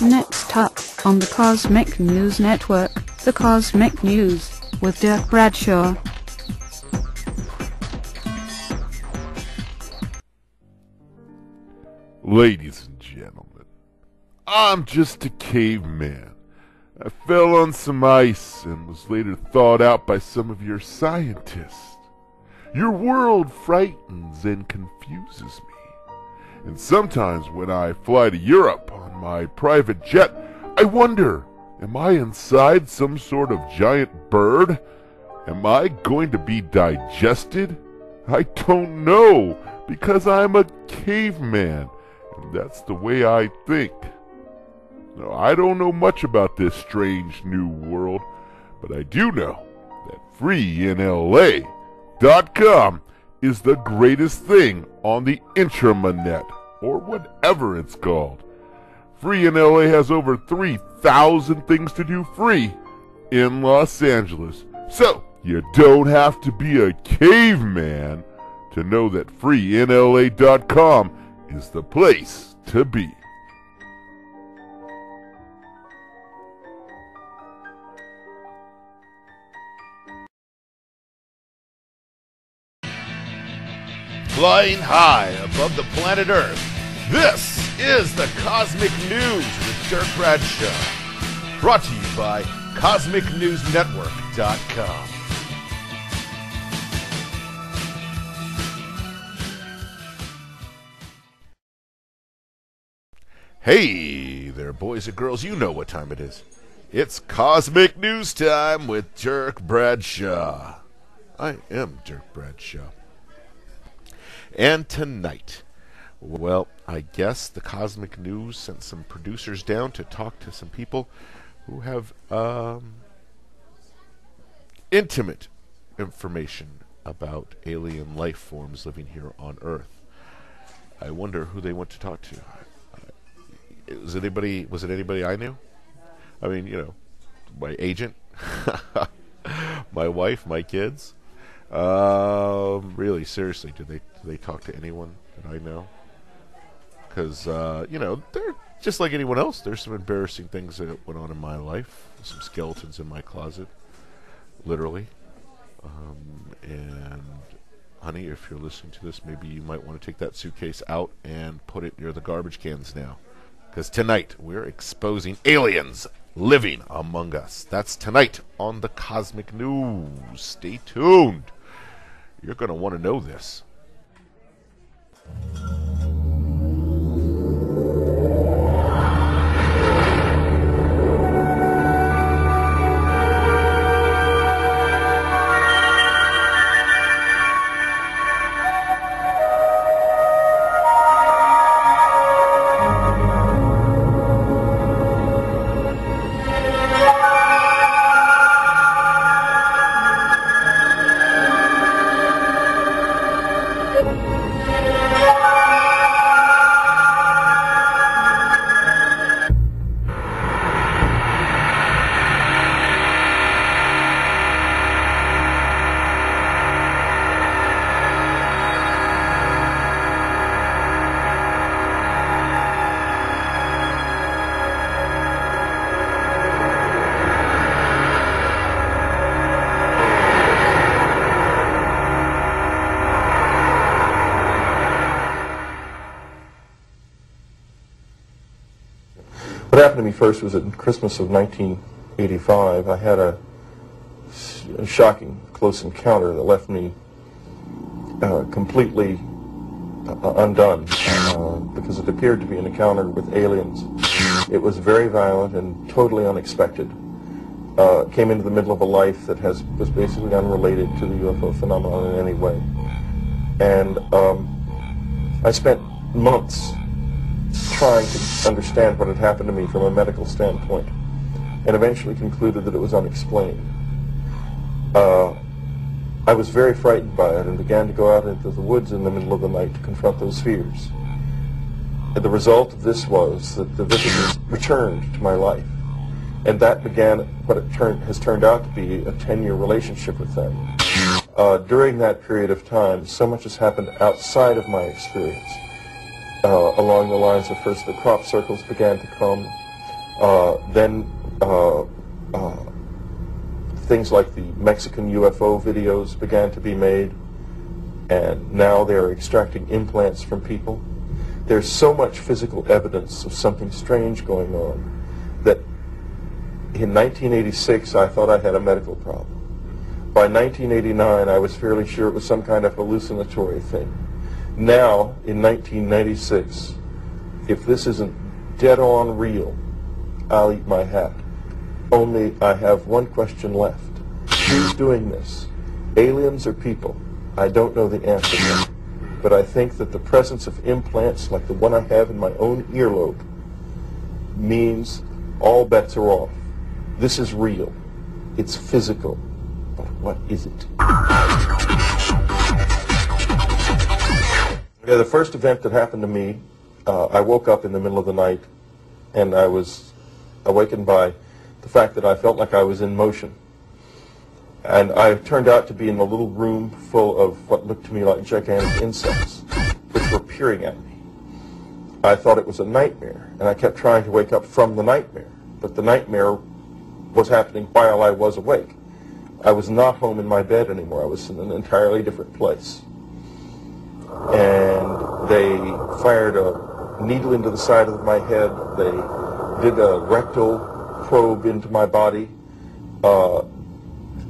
Next up on the Cosmic News Network, the Cosmic News with Dirk Bradshaw. Ladies and gentlemen, I'm just a caveman. I fell on some ice and was later thawed out by some of your scientists. Your world frightens and confuses me. And sometimes when I fly to Europe on my private jet, I wonder, am I inside some sort of giant bird? Am I going to be digested? I don't know, because I'm a caveman, and that's the way I think. Now, I don't know much about this strange new world, but I do know that freeinla.com is the greatest thing on the intranet, or whatever it's called. Free in LA has over 3,000 things to do free in Los Angeles. So, you don't have to be a caveman to know that freeinla.com is the place to be. Flying high above the planet Earth, this is the Cosmic News with Dirk Bradshaw. Brought to you by CosmicNewsNetwork.com. Hey there, boys and girls, you know what time it is. It's Cosmic News time with Dirk Bradshaw. I am Dirk Bradshaw. And tonight, well, I guess the Cosmic News sent some producers down to talk to some people who have intimate information about alien life forms living here on Earth. I wonder who they went to talk to. Was it anybody I knew? I mean, you know, my agent, my wife, my kids. Really, seriously, did they talk to anyone that I know? Because, you know, they're just like anyone else. There's some embarrassing things that went on in my life. Some skeletons in my closet, literally. And, honey, if you're listening to this, maybe you might want to take that suitcase out and put it near the garbage cans now. Because tonight, we're exposing aliens living among us. That's tonight on the Cosmic News. Stay tuned. You're going to want to know this. What happened to me first was at Christmas of 1985. I had a shocking close encounter that left me completely undone because it appeared to be an encounter with aliens. It was very violent and totally unexpected. Came into the middle of a life that was basically unrelated to the UFO phenomenon in any way. And I spent months trying to understand what had happened to me from a medical standpoint, and eventually concluded that it was unexplained. I was very frightened by it and began to go out into the woods in the middle of the night to confront those fears. And the result of this was that the visitors returned to my life, and that began what has turned out to be a 10-year relationship with them. During that period of time, so much has happened outside of my experience. Along the lines of first the crop circles began to come, Then things like the Mexican UFO videos began to be made, and now they're extracting implants from people. There's so much physical evidence of something strange going on that in 1986 I thought I had a medical problem. By 1989 I was fairly sure it was some kind of hallucinatory thing. Now, in 1996, if this isn't dead on real, I'll eat my hat. Only I have one question left. Who's doing this? Aliens or people? I don't know the answer yet. But I think that the presence of implants like the one I have in my own earlobe means all bets are off. This is real. It's physical. But what is it? Yeah, the first event that happened to me, I woke up in the middle of the night and I was awakened by the fact that I felt like I was in motion. And I turned out to be in a little room full of what looked to me like gigantic insects, which were peering at me. I thought it was a nightmare, and I kept trying to wake up from the nightmare, but the nightmare was happening while I was awake. I was not home in my bed anymore. I was in an entirely different place. And they fired a needle into the side of my head. They did a rectal probe into my body.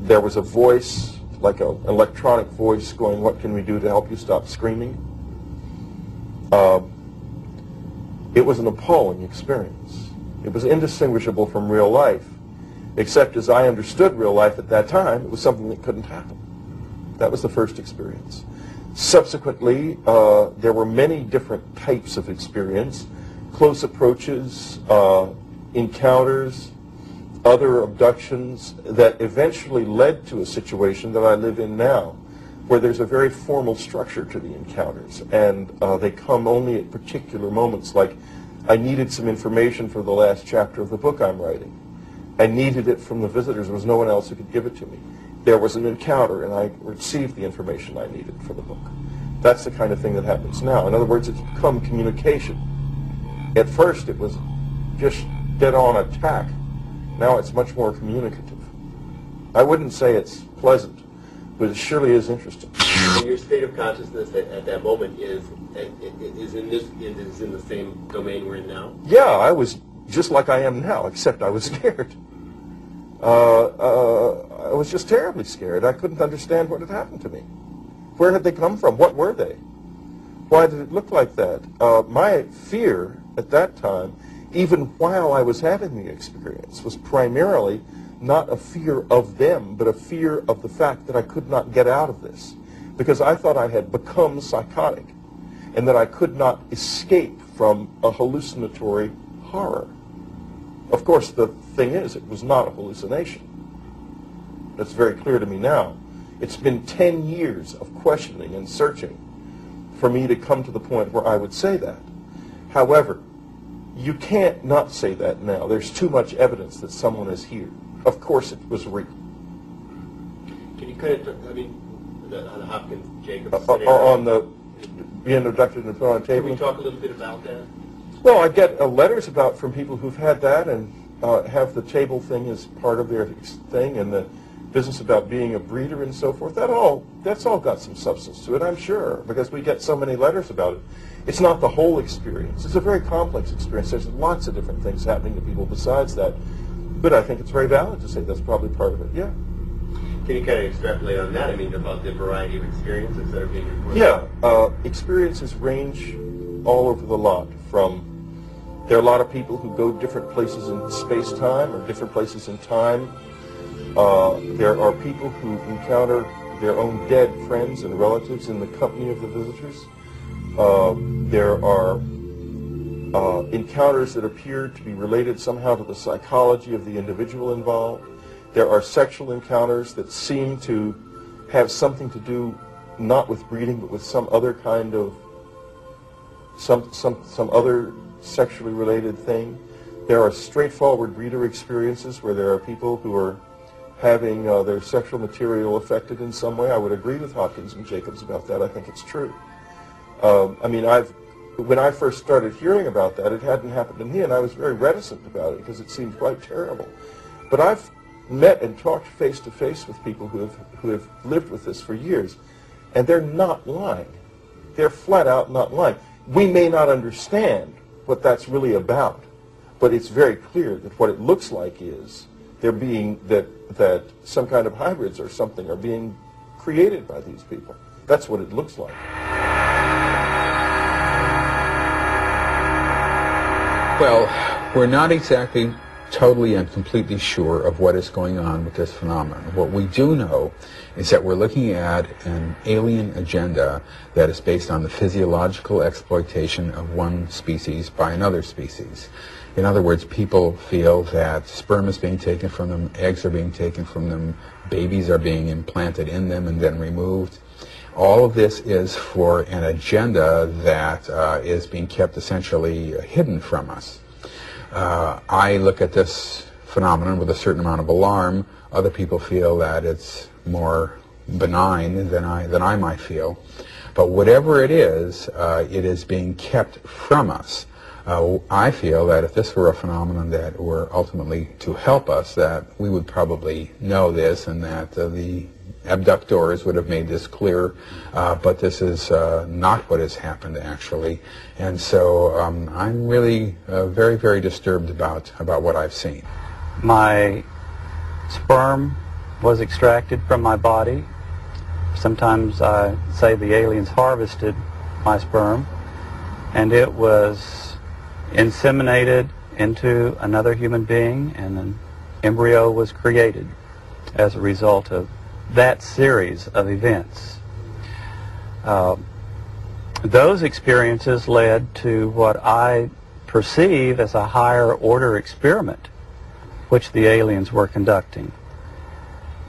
There was a voice, like an electronic voice, going, "What can we do to help you stop screaming?" It was an appalling experience. It was indistinguishable from real life, except as I understood real life at that time, it was something that couldn't happen. That was the first experience. Subsequently, there were many different types of experience: close approaches, encounters, other abductions that eventually led to a situation that I live in now, where there's a very formal structure to the encounters, and they come only at particular moments. Like, I needed some information for the last chapter of the book I'm writing. I needed it from the visitors. There was no one else who could give it to me. There was an encounter, and I received the information I needed for the book. That's the kind of thing that happens now. In other words, it's become communication. At first, it was just dead-on attack. Now it's much more communicative. I wouldn't say it's pleasant, but it surely is interesting. And your state of consciousness at that moment is in the same domain we're in now? Yeah, I was just like I am now, except I was scared. I was just terribly scared. I couldn't understand what had happened to me. Where had they come from? What were they? Why did it look like that? My fear at that time, even while I was having the experience, was primarily not a fear of them, but a fear of the fact that I could not get out of this, because I thought I had become psychotic and that I could not escape from a hallucinatory horror. Of course, the thing is, it was not a hallucination. That's very clear to me now. It's been 10 years of questioning and searching for me to come to the point where I would say that. However, you can't not say that now. There's too much evidence that someone is here. Of course it was real. Can you kind of, on the Hopkins-Jacobs On the being abducted and put on a table? Can we talk a little bit about that? Well, I get letters from people who've had that and have the table thing as part of their thing, and the business about being a breeder and so forth. That's all got some substance to it, I'm sure, because we get so many letters about it. It's not the whole experience. It's a very complex experience. There's lots of different things happening to people besides that. But I think it's very valid to say that's probably part of it, yeah. Can you kind of extrapolate on that? About the variety of experiences that are being reported? Yeah, experiences range all over the lot. There are a lot of people who go different places in space-time or different places in time. There are people who encounter their own dead friends and relatives in the company of the visitors. There are encounters that appear to be related somehow to the psychology of the individual involved. There are sexual encounters that seem to have something to do not with breeding, but with some other kind of some other sexually related thing. There are straightforward breeder experiences where there are people who are having their sexual material affected in some way. I would agree with Hopkins and Jacobs about that. I think it's true. I've When I first started hearing about that, it hadn't happened to me, and I was very reticent about it because it seemed quite terrible. But I've met and talked face to face with people who have lived with this for years, and they're not lying. They're flat out not lying. We may not understand what that's really about, but it's very clear that what it looks like is they're being that some kind of hybrids or something are being created by these people. That's what it looks like. Well, we're not exactly totally and completely sure of what is going on with this phenomenon. What we do know is that we're looking at an alien agenda that is based on the physiological exploitation of one species by another species. In other words, people feel that sperm is being taken from them, eggs are being taken from them, babies are being implanted in them and then removed. All of this is for an agenda that is being kept essentially hidden from us. I look at this phenomenon with a certain amount of alarm. Other people feel that it's more benign than I might feel. But whatever it is being kept from us. I feel that if this were a phenomenon that were ultimately to help us, that we would probably know this and that the abductors would have made this clear, but this is not what has happened actually. And so I'm really very, very disturbed about what I've seen. My sperm was extracted from my body. Sometimes I say the aliens harvested my sperm, and it was inseminated into another human being, and an embryo was created as a result of that series of events. Those experiences led to what I perceive as a higher order experiment which the aliens were conducting.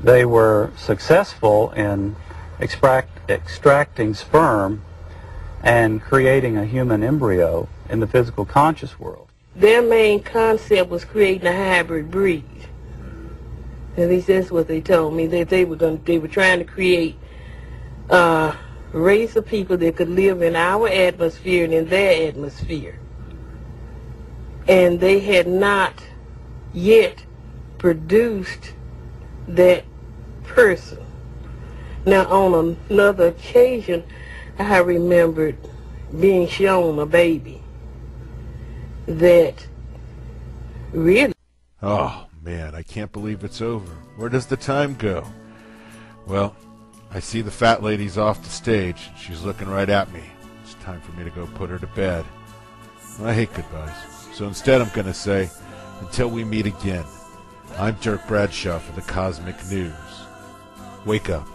They were successful in extracting sperm and creating a human embryo in the physical conscious world. Their main concept was creating a hybrid breed. At least that's what they told me, that they were trying to create a race of people that could live in our atmosphere and in their atmosphere. And they had not yet produced that person. Now, on another occasion, I remembered being shown a baby that really... Oh, man, I can't believe it's over. Where does the time go? Well, I see the fat lady's off the stage. She's looking right at me. It's time for me to go put her to bed. I hate goodbyes. So instead I'm going to say, until we meet again, I'm Dirk Bradshaw for the Cosmic News. Wake up.